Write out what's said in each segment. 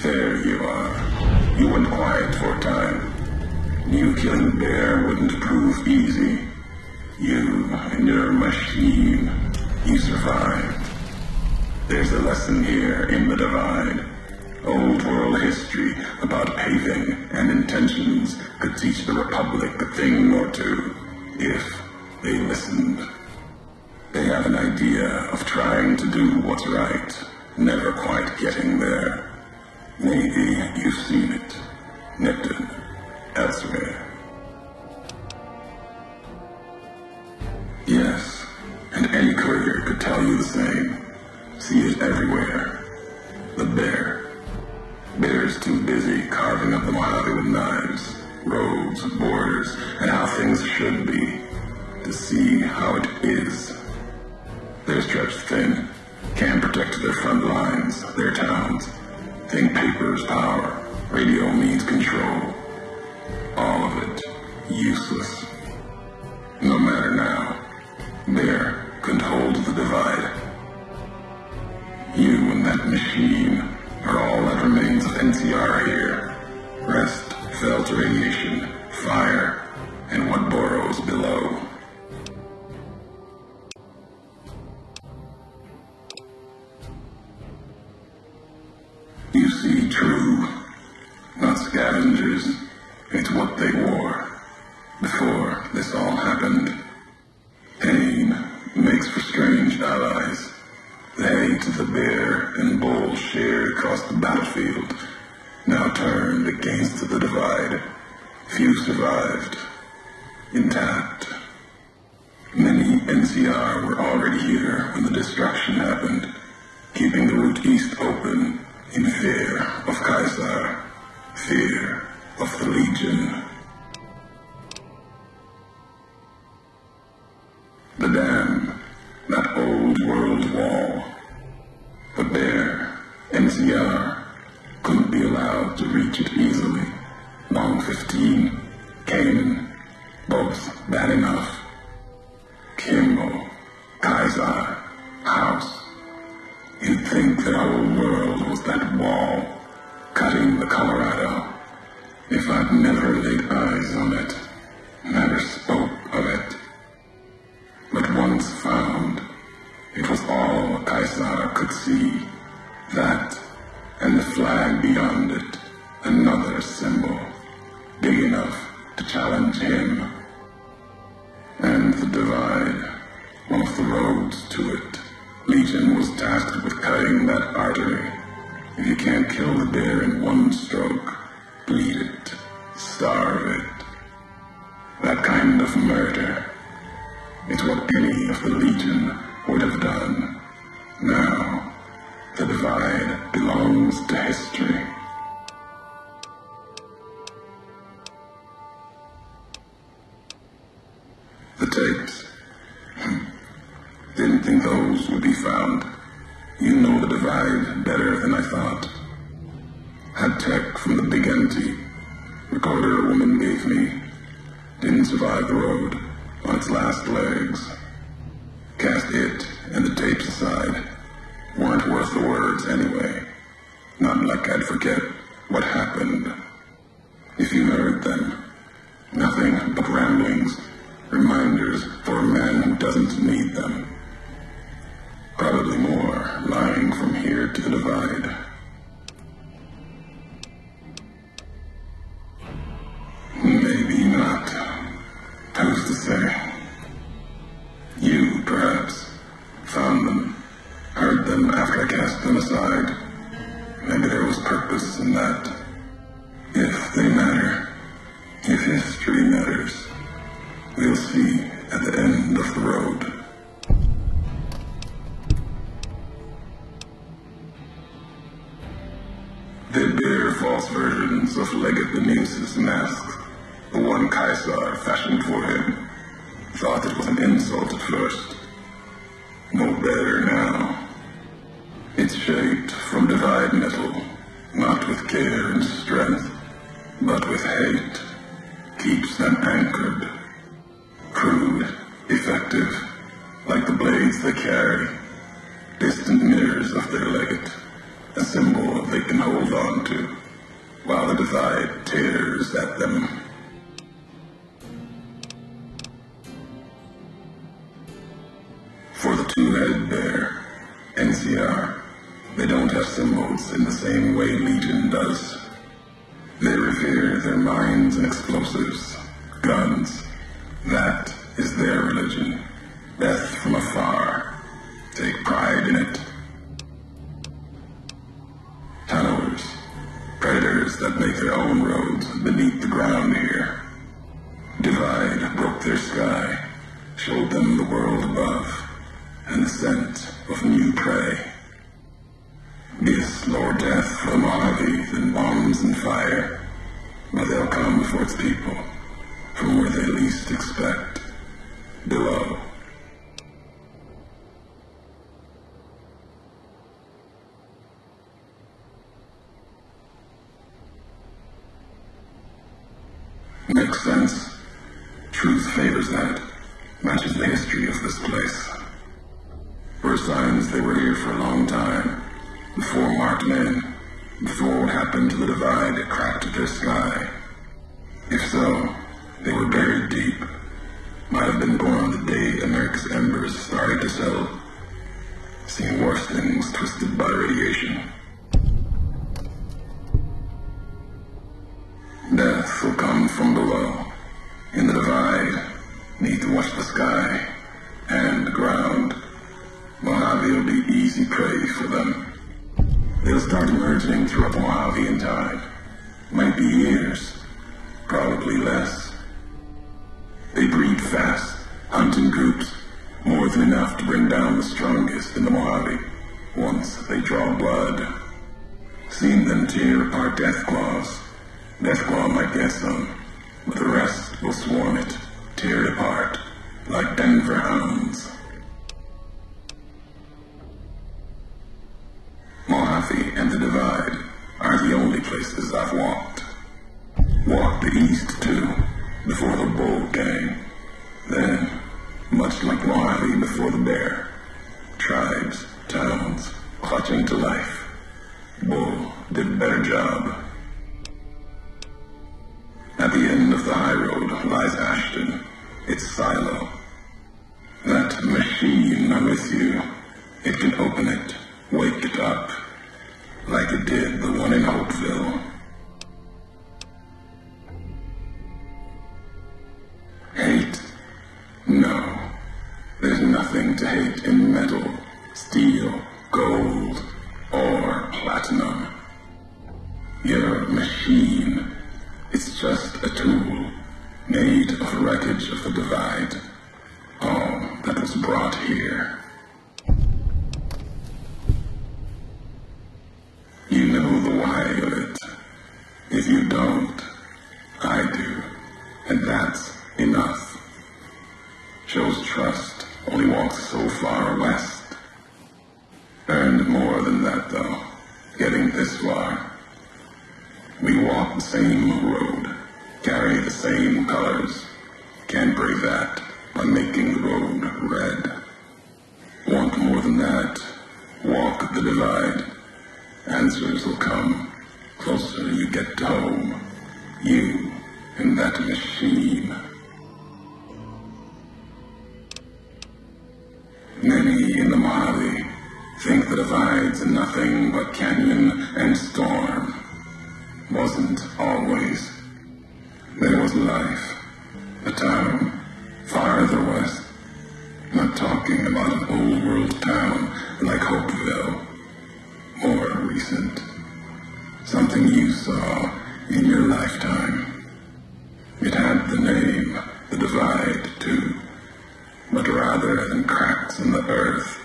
There you are. You went quiet for a time. Knew killing the bear wouldn't prove easy. You and your machine, you survived. There's a lesson here in the Divide. Old world history about paving and intentions could teach the Republic a thing or two, if they listened. They have an idea of trying to do what's right, never quite getting there. Maybe you've seen it. Nipton, elsewhere. Yes, and any courier could tell you the same. See it everywhere. The bear. Bear's too busy carving up the Mojave with knives, roads, borders, and how things should be, to see how it is. They're stretched thin, can't protect their front lines, their towns. Think paper's power, radio means control. All of it useless. No matter now, Bear couldn't hold the Divide. You and that machine are all that remains of NCR here. Rest fell to radiation, fire, and what burrows below. You see true, not scavengers. It's what they wore before this all happened. Pain makes for strange allies. The hate the bear and bull shared across the battlefield now turned against the Divide. Few survived, intact. Many NCR were already here when the destruction happened, keeping the route east open. In fear of Caesar, fear of the Legion. The dam, that old world wall. The bear, NCR, couldn't be allowed to reach it easily. Long 15, Canaan, both bad enough. Kimball, Caesar, House. You'd think the whole world was that wall, cutting the Colorado. If I'd never laid eyes on it, never spoke of it. But once found, it was all a Caesar could see. That, and the flag beyond it, another symbol, big enough to challenge him. And the divide, one of the roads to it. Legion was tasked with cutting that artery. If you can't kill the bear in one stroke, bleed it, starve it. That kind of murder is what any of the Legion would have done. Now, the divide belongs to history. The tapes. Didn't think those would be found. You know the divide better than I thought. Had tech from the big empty. Recorder a woman gave me. Didn't survive the road on its last legs. Cast it and the tapes aside. Weren't worth the words anyway. Not like I'd forget what happened. If you heard them, nothing but ramblings, reminders for a man who doesn't need them. Probably more lying from here to the divide. Maybe not. Who's to say? You, perhaps, found them, heard them after I cast them aside. Maybe there was purpose in that. If they matter, if history matters, we'll see at the end of the road. They bear false versions of Legate Benius' mask, the one Caesar fashioned for him. Thought it was an insult at first. No better now. It's shaped from divide metal, not with care and strength, but with hate. Keeps them anchored. Crude, effective, like the blades they carry. Distant mirrors of their legate, a symbol they can hold on to, while the divide tears at them. For the two-headed bear, NCR, they don't have symbols in the same way Legion does. They revere their mines and explosives, guns. That is their religion. Death from afar. Take pride in it. Tunnelers, predators that make their own roads beneath the ground here. Divide broke their sky, showed them the world above, and the scent of new prey. Be a slower death for the Mojave than bombs and fire, but they'll come for its people, from where they least expect, below. Makes sense. Truth favors that. Matches the history of this place. Were signs they were here for a long time. Before marked men. Before what happened to the divide that cracked their sky. If so, they were buried deep. Might have been born the day America's embers started to settle. Seen worse things twisted by radiation. Death will come from below. In the divide, need to watch the sky and the ground. Mojave will be easy prey for them. They'll start emerging throughout the Mojave in time. Might be years, probably less. They breed fast, hunt in groups, more than enough to bring down the strongest in the Mojave, once they draw blood. Seen them tear apart Deathclaws. Deathclaw might get some, but the rest will swarm it, tear it apart, like Denver hounds. Mojave and the Divide are the only places I've walked. Walked the east, too, before the Bull came. Then, much like Mojave before the Bear, tribes, towns, clutching to life. Bull did a better job. At the end of the high road lies Ashton, its silo. That machine I'm with you, It can open it, wake it up, like it did the one in Hopeville. Hate? No. There's nothing to hate in metal, steel, gold, or platinum. You're a machine. It's just a tool, made of wreckage of the divide. All that was brought here. You know the why of it. If you don't, I do. And that's enough. Shows trust only walks so far west. Earned more than that, though, getting this far. We walk the same road, carry the same colors. Can't break that by making the road red. Want more than that? Walk the divide. Answers will come closer you get to home. You and that machine. Many in the Mojave think the divide's nothing but canyon and storm. Wasn't always. There was life. A town farther west. Not talking about an old world town like Hopeville. More recent. Something you saw in your lifetime. It had the name, the divide, too. But rather than cracks in the earth,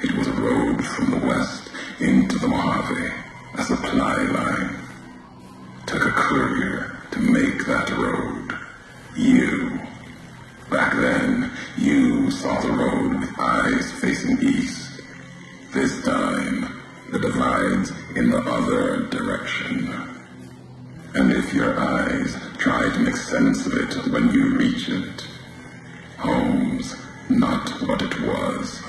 it was a road from the west into the Mojave, a supply line. Took a courier to make that road. You. Back then, you saw the road with eyes facing east. This time, the divide's in the other direction. And if your eyes try to make sense of it when you reach it, home's not what it was.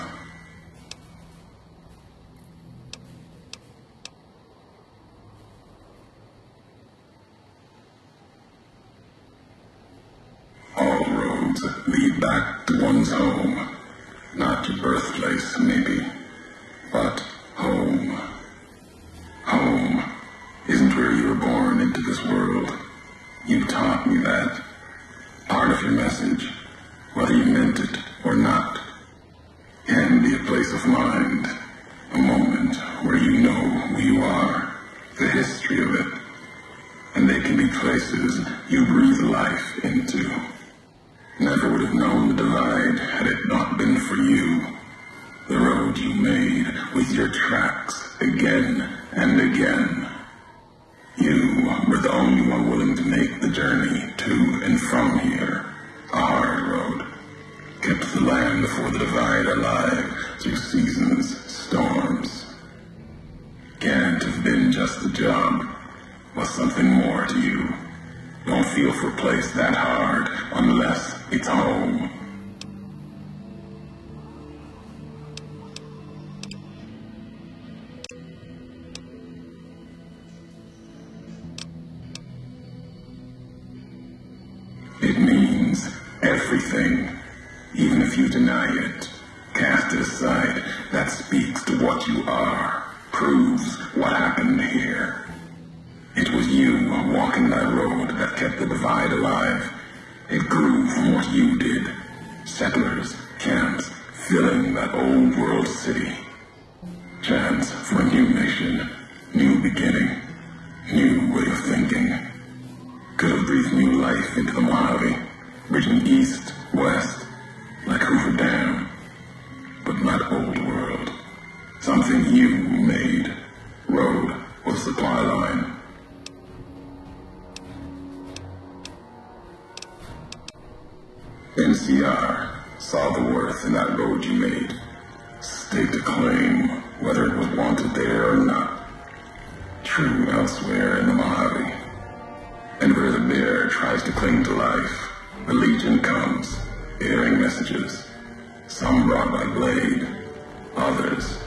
All roads lead back to one's home. Not your birthplace, maybe, but home. Home isn't where you were born into this world. You taught me that. Part of your message, whether you meant it or not, can be a place of mind, a moment where you know who you are, the history of it, and they can be places you breathe life into. Never would have known the divide had it not been for you. The road you made with your tracks again and again. You were the only one willing to make the journey to and from here. A hard road. Kept the land before the divide alive through seasons, storms. Can't have been just a job. Was something more to you. Don't feel for a place that hard unless it's home. It means everything. Even if you deny it, cast it aside, that speaks to what you are, proves what happened here. It was you walking that road that kept the divide alive. It grew from what you did. Settlers, camps, filling that old world city. Chance for a new nation, new beginning, new way of thinking. Could have breathed new life into the Mojave, bridging east, west, like Hoover Dam. But not old world. Something you made. Road or supply line. NCR saw the worth in that road you made. Staked a claim, whether it was wanted there or not. True elsewhere in the Mojave. And where the bear tries to cling to life, the Legion comes, bearing messages. Some brought by blade, others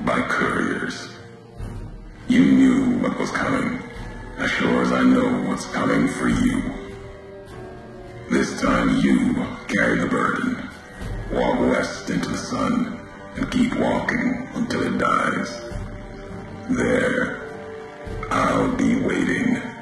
by couriers. You knew what was coming, as sure as I know what's coming for you. This time you carry the burden. Walk west into the sun and keep walking until it dies. There, I'll be waiting.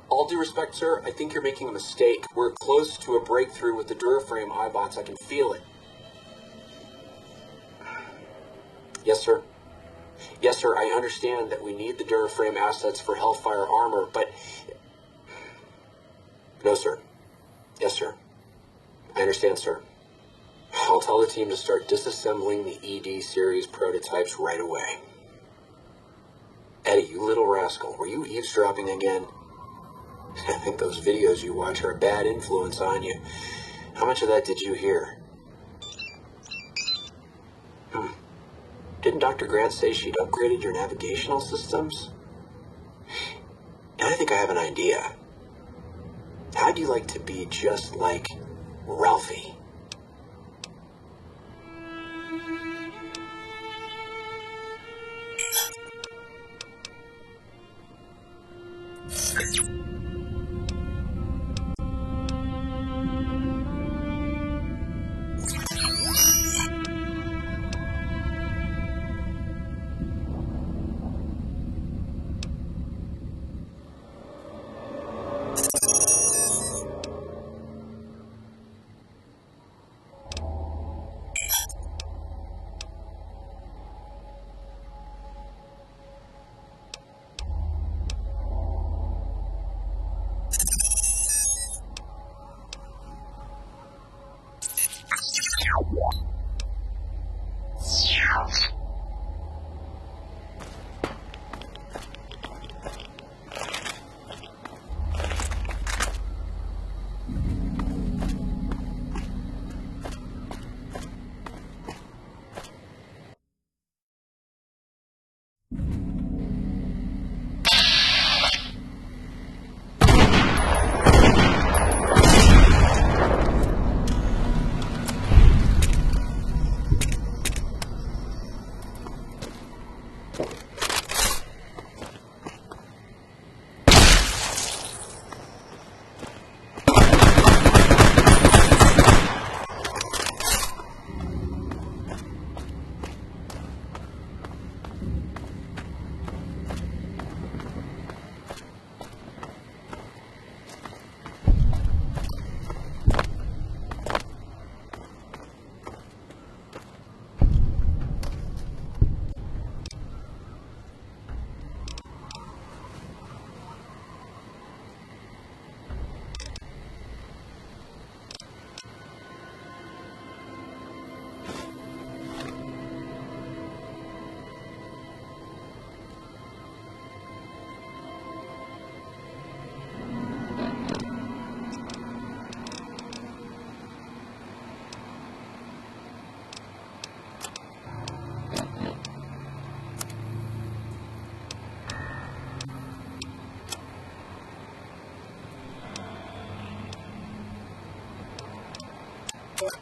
All due respect, sir, I think you're making a mistake. We're close to a breakthrough with the Duraframe iBots. I can feel it. Yes, sir. Yes, sir, I understand that we need the Duraframe assets for Hellfire armor, but... No, sir. Yes, sir. I understand, sir. I'll tell the team to start disassembling the ED series prototypes right away. Eddie, you little rascal, were you eavesdropping again? I think those videos you watch are a bad influence on you. How much of that did you hear? Didn't Dr. Grant say she'd upgraded your navigational systems? I think I have an idea. How'd you like to be just like Ralphie?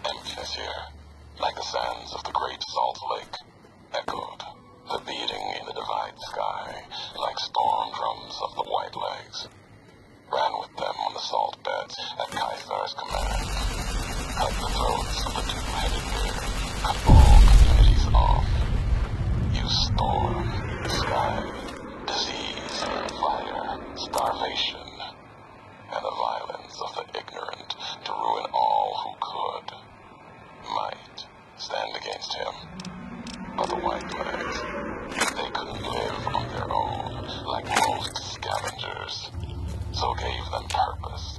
Emptiness here, like the sands of the Great Salt Lake, echoed, the beating in the divide sky, like storm drums of the White Legs. Ran with them on the salt beds at Caesar's command. Cut the throats of the two-headed bear, cut all communities off. Use storm, sky, disease, fire, starvation, and the violence of the ignorant to ruin all who could, might stand against him. But the White Legs, they couldn't live on their own like most scavengers, so gave them purpose,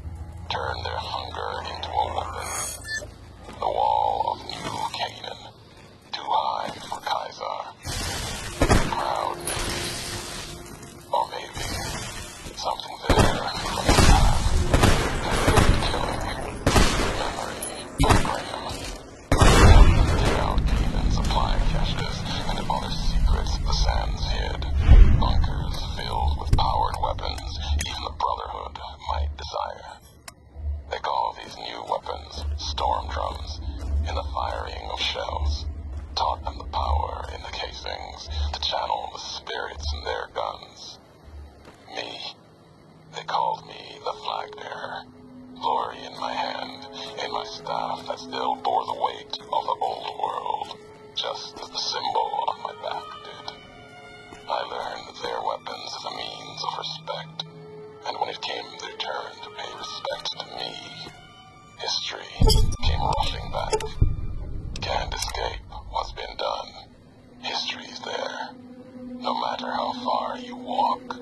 turned their hunger into a weapon. The wall of New Canaan, too high for Caesar. Proud maybe, or maybe something there from the past. Killing, memory, Graham. Dig out Canaan supply caches and other secrets the sands hid. Bunkers filled with powered weapons even the Brotherhood might desire. They call these new weapons storm drums in the firing of shells. Taught them the power in the casings to channel the spirits in their guns. Me, they called me the flag bearer. Glory in my hand, in my staff that still bore the weight of the old world, just as the symbol on my back did. I learned their weapons as a means of respect, And when it came their turn to pay respect to me, history came rushing back. Can't escape what's been done. History's there, no matter how far you walk.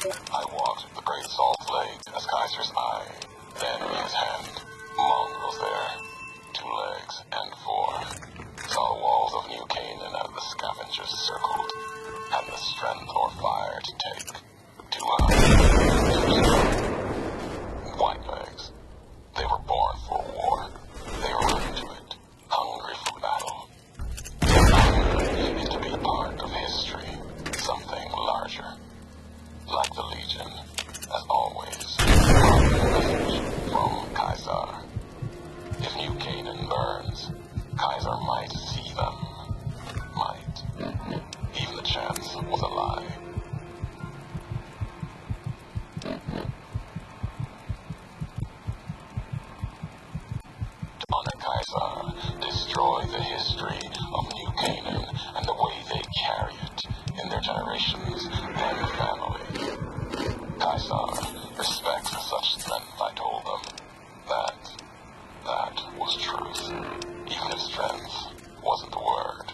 I walked the Great Salt Lake as Kaiser's eye, then his hand. Mongrels there, 2 legs and 4. Saw the walls of New Canaan as the scavengers circled, had the strength or fire to take 2 hours. White legs. They were born for war. They were running to it, hungry for battle. Hungry to be part of history, something larger. Like the Legion, as always, a message from Kaiser. If New Canaan burns, Kaiser might see them. Might. destroy the history of New Canaan and the way they carry it in their generations and family. Caesar respects such strength, I told them. That was truth, even if strength wasn't the word.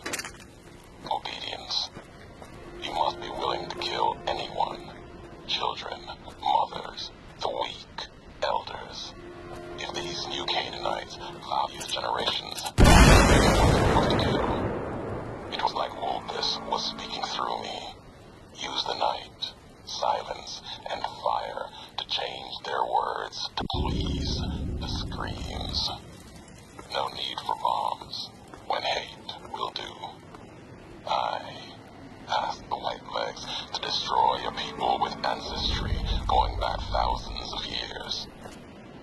Obedience. You must be willing to kill anyone. Children, mothers, the weak, elders. If these new Canaanites value generations, they were to kill. It was like Wolbus was speaking through me. Use the night, silence, and fire to change their words to please the screams. No need for bombs when hate will do. I asked the White Legs to destroy a people with ancestry going back thousands of years.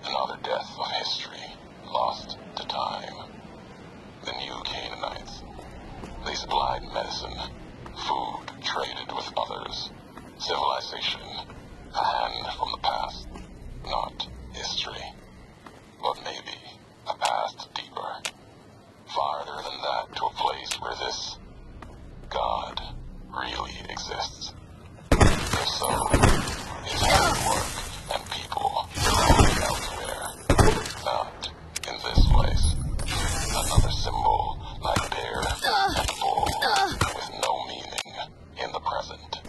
Another death of history, lost to time. The new Canaanites. They supplied medicine, food traded with others, civilization, a hand from the past, not history, but maybe a past deeper, farther than that, to a place where this God really exists. If so, his hard work and people are elsewhere, not in this place. Another symbol like bear and bull with no meaning in the present.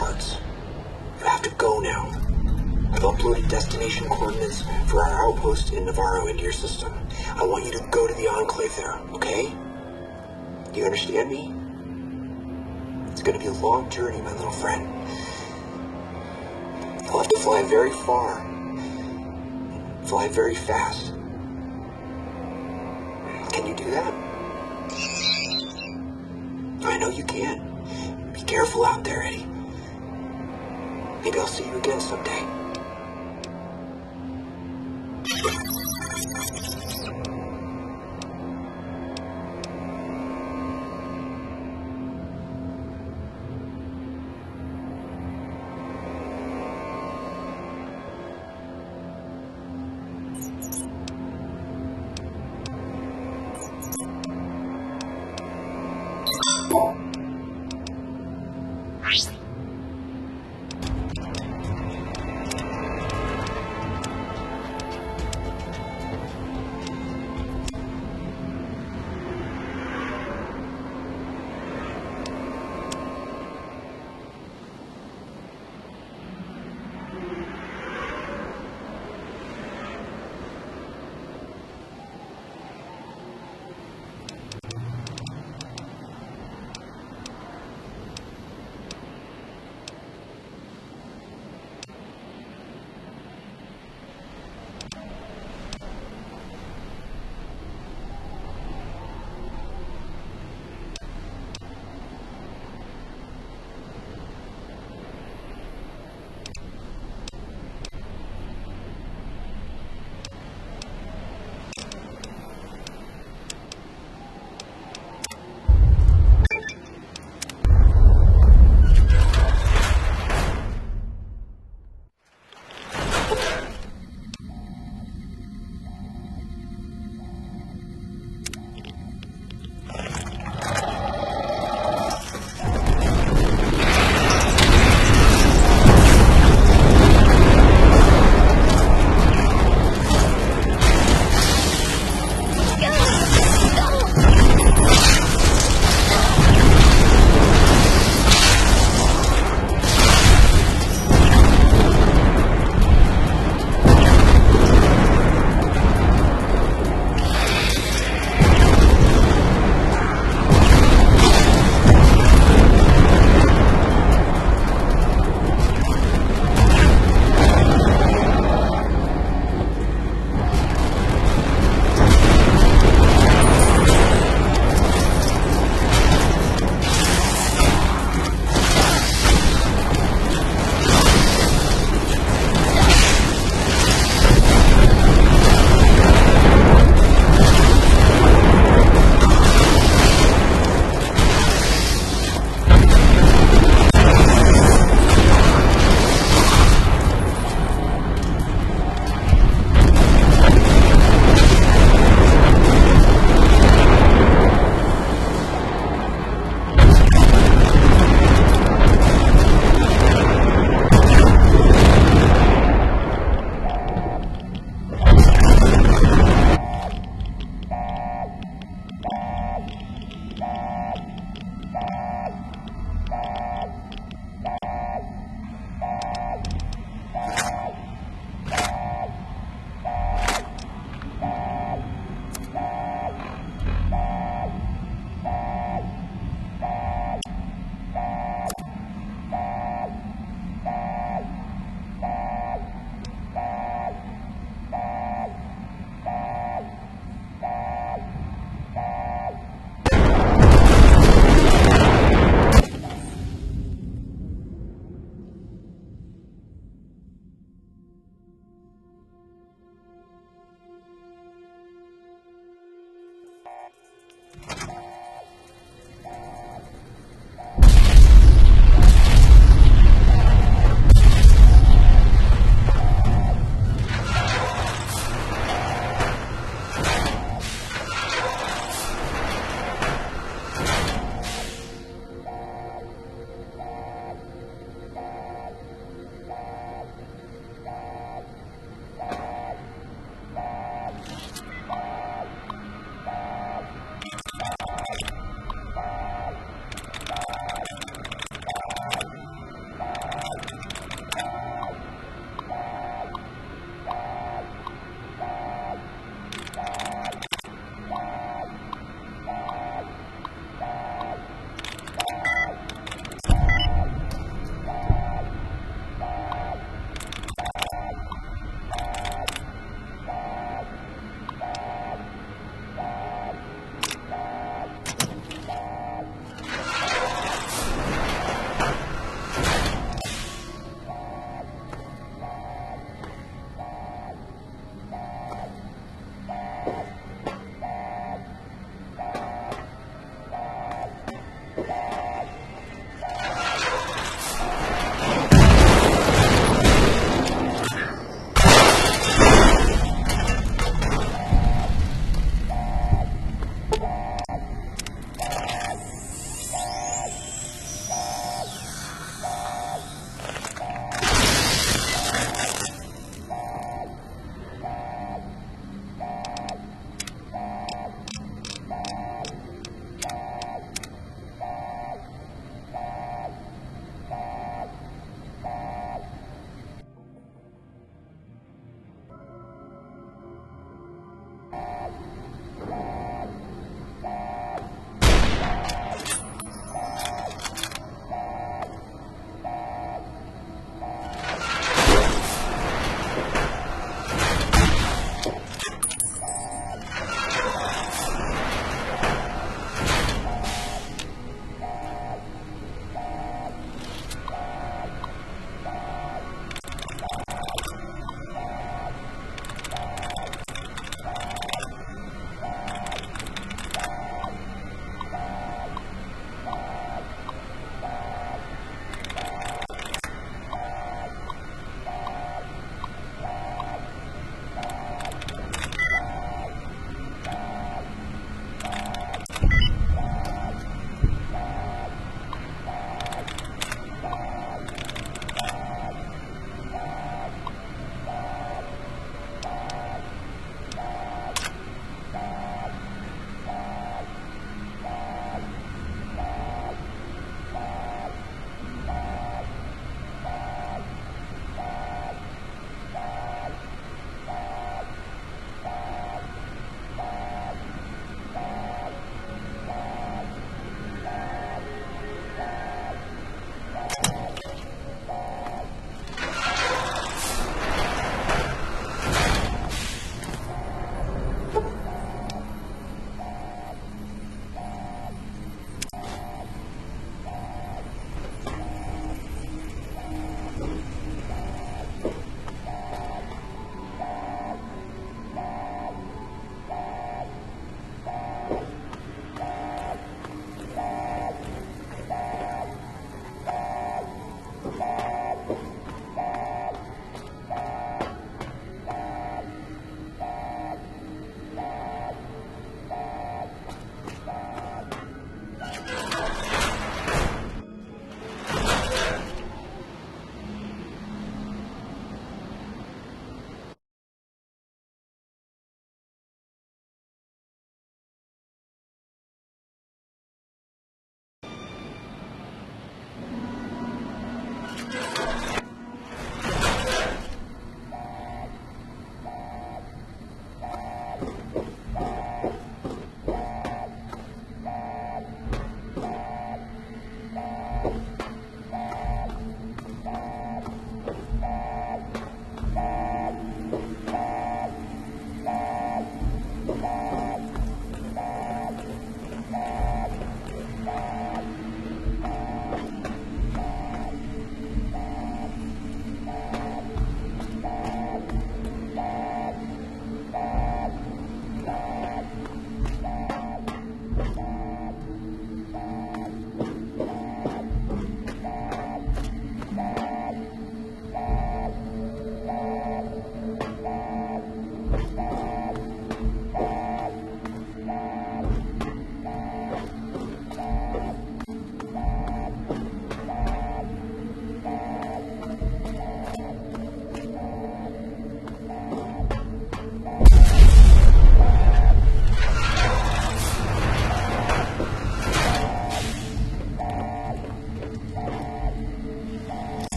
parts. You have to go now. I've uploaded destination coordinates for our outpost in Navarro into your system. I want you to go to the Enclave there, okay? Do you understand me? It's gonna be a long journey, my little friend. You'll have to fly very far. Fly very fast. Can you do that? I know you can. Be careful out there, Eddie. Maybe I'll see you again someday.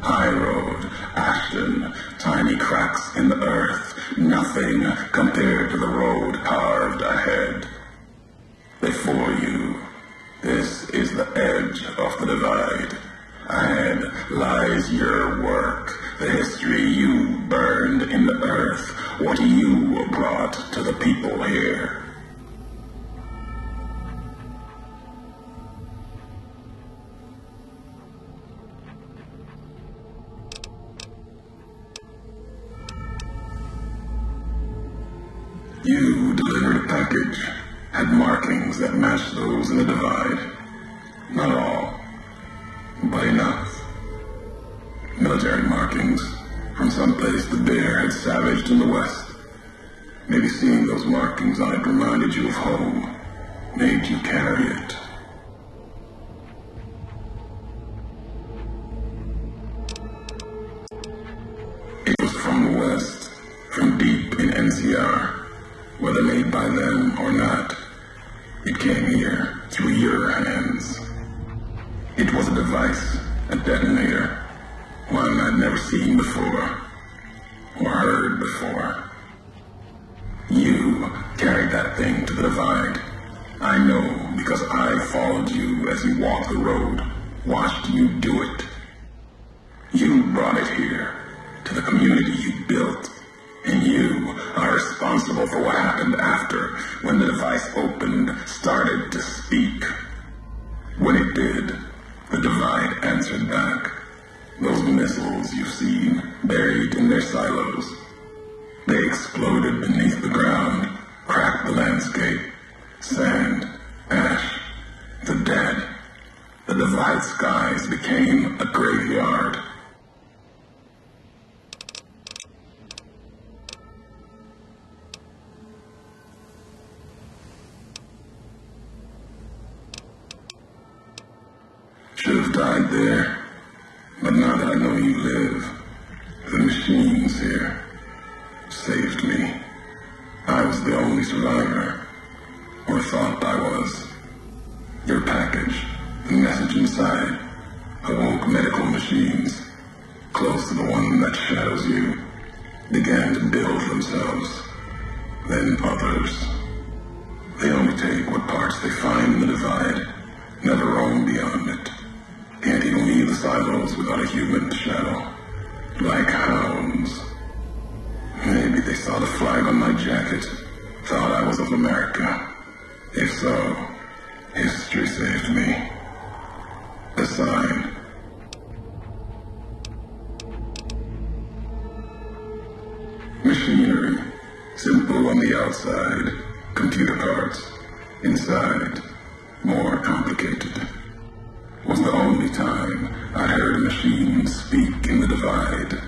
High Road, Ashton, tiny cracks in the earth, nothing compared to the road carved ahead. Before you, this is the edge of the divide. Ahead lies your work, the history you burned in the earth, what you brought to the people here. You delivered a package, had markings that matched those in the divide. Not all, but enough. Military markings from someplace the bear had savaged in the west. Maybe seeing those markings on it reminded you of home, made you carry it. It was from the west, from deep in NCR. Whether made by them or not, it came here through your hands. It was a device, a detonator, one I'd never seen before, or heard before. You carried that thing to the divide. I know because I followed you as you walked the road, watched you do it. You brought it here, to the community you built. And you are responsible for what happened after, when the device opened, started to speak. When it did, the divide answered back. Those missiles you've seen, buried in their silos. They exploded beneath the ground, cracked the landscape. Sand, ash, the dead. The divide skies became a graveyard. Should have died there, but now that I know you live, the machines here saved me. I was the only survivor, or thought I was. Your package, the message inside, awoke medical machines, close to the one that shadows you, began to build themselves, then others. They only take what parts they find in the divide, never roam beyond it. Can't even leave the silos without a human shadow. Like hounds. Maybe they saw the flag on my jacket, thought I was of America. If so, history saved me. A sign. Machinery. Simple on the outside. Computer parts. Inside. More complicated. Was the only time I'd heard a machine speak in the divide.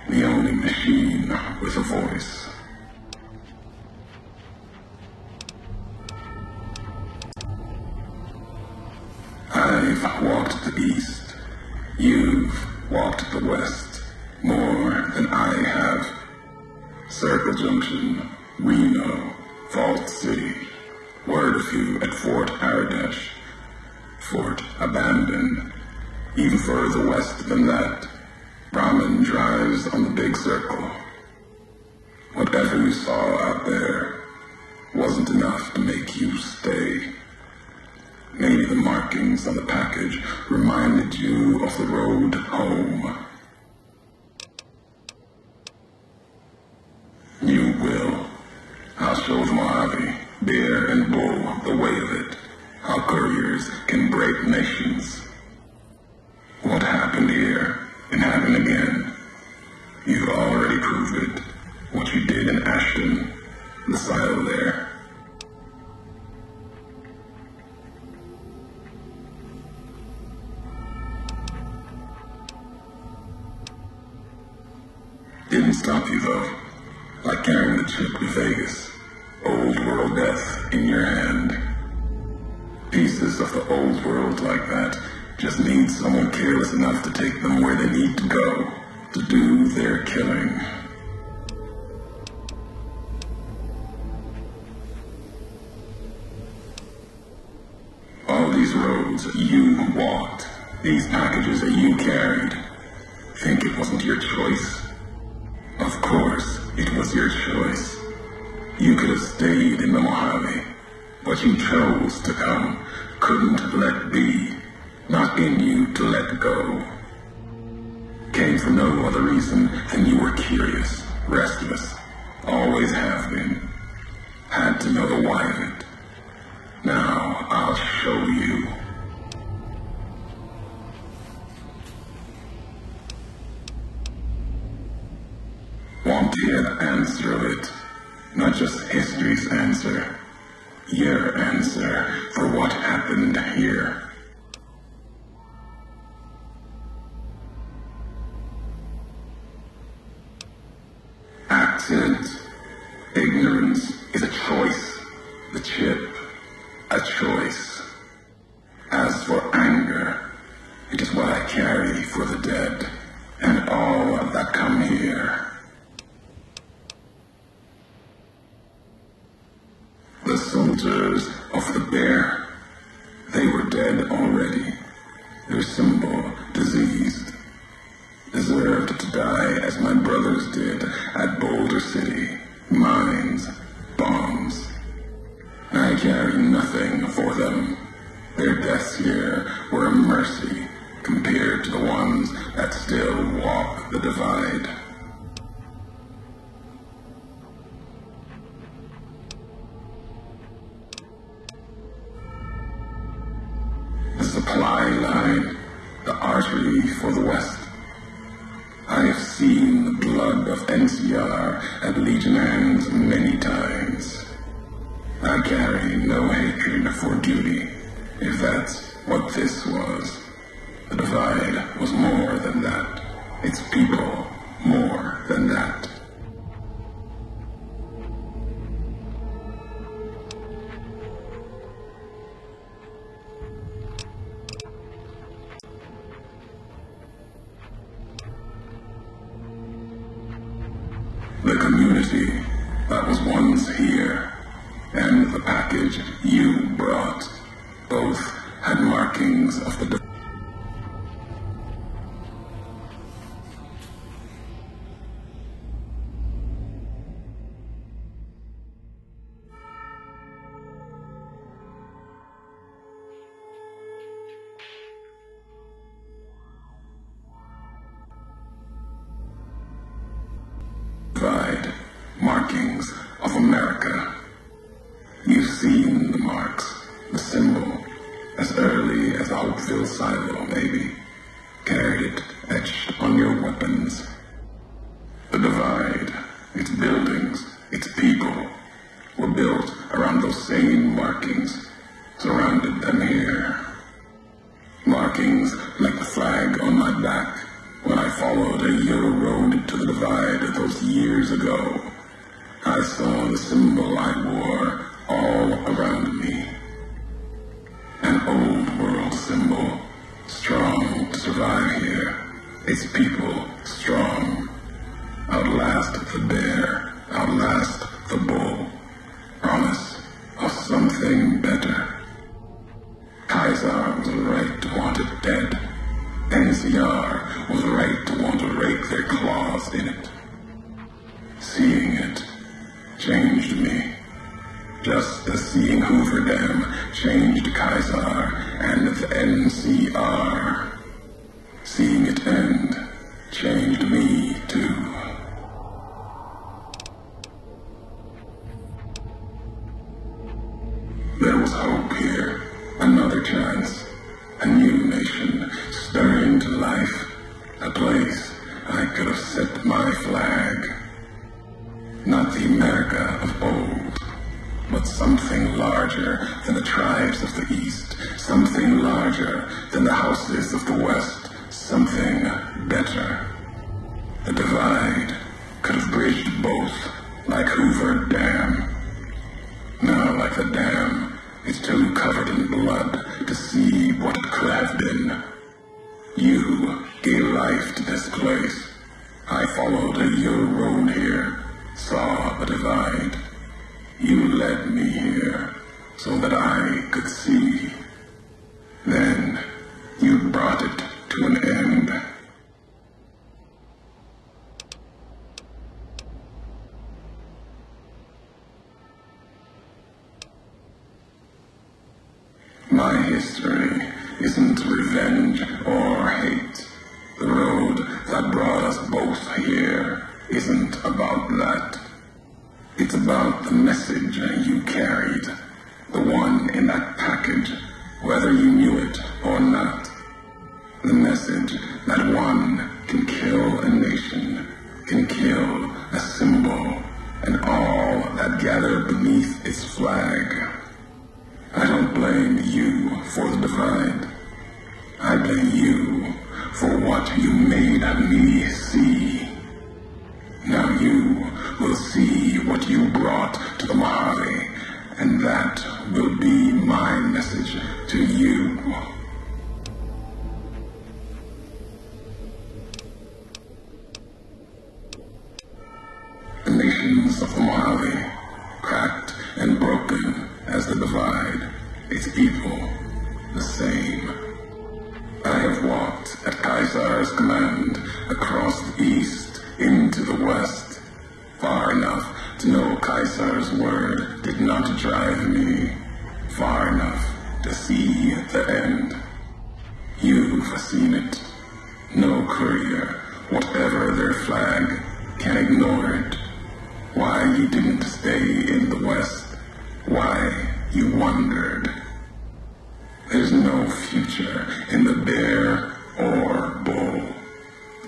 The only machine with a voice. I've walked the east. You've walked the west. More than I have. Circle Junction, Reno, Vault City. Word of you at Fort Aradesh. Fort abandoned. Even further west than that, Ramen drives on the big circle. Whatever you saw out there wasn't enough to make you stay. Maybe the markings on the package reminded you of the road home. You will. I'll show the Mojave, Bear and Bull, the way of it. How couriers can break nations. What happened here can happen again. You've already proved it. What you did in Ashton, the silo there. Didn't stop you though. Like carrying the chip to Vegas. Old world death in your hand. Pieces of the old world like that just need someone careless enough to take them where they need to go, to do their killing. All these roads that you walked, these packages that you carried, Think it wasn't your choice? Of course, it was your choice. You could have stayed in the Mojave, but you chose to come, couldn't let be, not in you to let go. Came for no other reason than you were curious, restless, always have been. Had to know the why of it. Now I'll show you. Want to hear the answer of it? Not just history's answer. Your answer for what happened here. Accident. Ignorance is a choice. The chip, a choice. As for anger, it is what I carry for the dead and all that come here. The soldiers of the bear, they were dead already. Their symbol, diseased, deserved to die as my brothers did at Boulder City. Mines, bombs. I carry nothing for them. Their deaths here were a mercy compared to the ones that still walk the divide. The supply line, the artery for the West. I have seen the blood of NCR at Legion hands many times. I carry no hatred for duty, if that's what this was. The divide was more than that. Its people more than that. The community that was once here, and the package you brought, both had markings of the divide, markings of America. You've seen the marks, the symbol, as early as the Hopeville silo, maybe. Carried it etched on your weapons. The divide, its buildings, its people, were built around those same markings, surrounded them here. Markings like the flag on my back when I followed a Euro road to the divide those years ago. I saw the symbol I wore all around me. An old world symbol, strong to survive here. Its people strong. Outlast the bear, outlast the bull. Promise of something better. Kaiser was right to want it dead. NCR was right to want to rake their claws in it. Seeing it changed me. Just as seeing Hoover Dam changed Kaiser and the NCR. Seeing it end changed me too. There was hope here, another chance, a new nation stirring to life, a place I could have set my flag. Not the America of old, but something larger than the tribes of the East, something larger than the houses of the West, something better. The divide could have bridged both, like Hoover Dam. Now, like the dam, it's too covered in blood to see what it could have been. You gave life to this place. I followed your road here, saw a divide. You led me here so that I could see. Then you brought it to an end. My history isn't revenge or hate. The road that brought us both here isn't about that. It's about the message you carried, the one in that package, whether you knew it or not. The message that one can kill a nation, can kill a symbol, and all that gather beneath its flag. I don't blame you for the divide. I blame you for what you made me see. Now you will see what you brought to the Mojave, and that will be my message to you. The nations of the Mojave, cracked and broken as the divide, its people the same. I have walked at Caesar's command across the east into the west, far enough to know Caesar's word did not drive me, far enough to see the end. You've seen it. No courier, whatever their flag, can ignore it. Why you didn't stay in the west, why you wondered. There's no future in the bear or bull.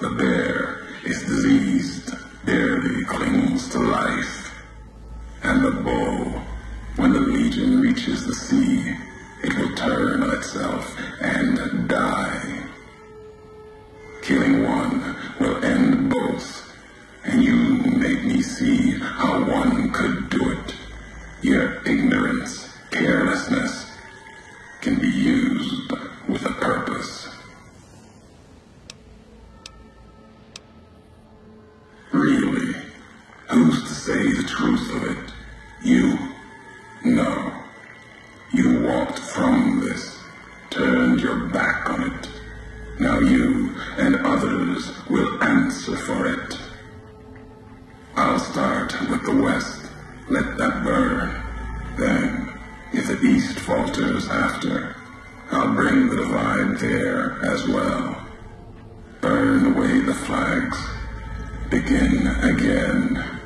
The bear is diseased, barely clings to life. And the bull, when the legion reaches the sea, it will turn on itself and die. Killing one will end both, and you made me see how one could do it. Your ignorance, carelessness, can be used with a purpose. Really, who's to say the truth of it? You? No. You walked from this, turned your back on it. Now you and others will answer for it. I'll start with the west, let that burn. Then, if the east falters after, I'll bring the divide there as well. Burn away the flags. Begin again.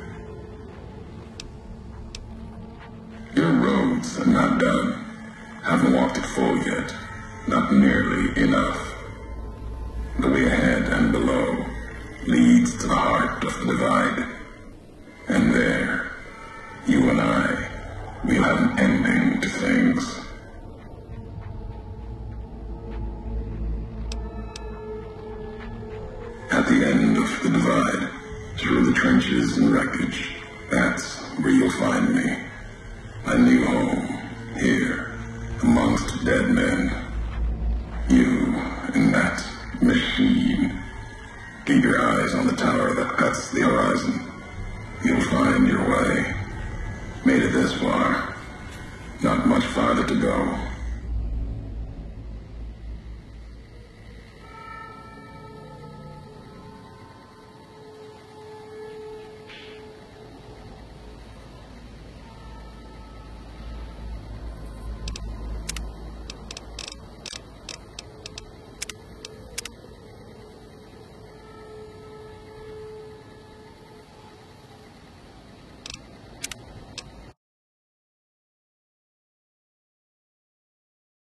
Your road's not done. Haven't walked it full yet. Not nearly enough. The way ahead and below leads to the heart of the divide. And there, you and I, we'll have an ending to things. At the end of the divide, through the trenches and wreckage, that's where you'll find me. My new home, here, amongst dead men. You and that machine. Keep your eyes on the tower that cuts the horizon. You'll find your way. Made it this far. Not much farther to go.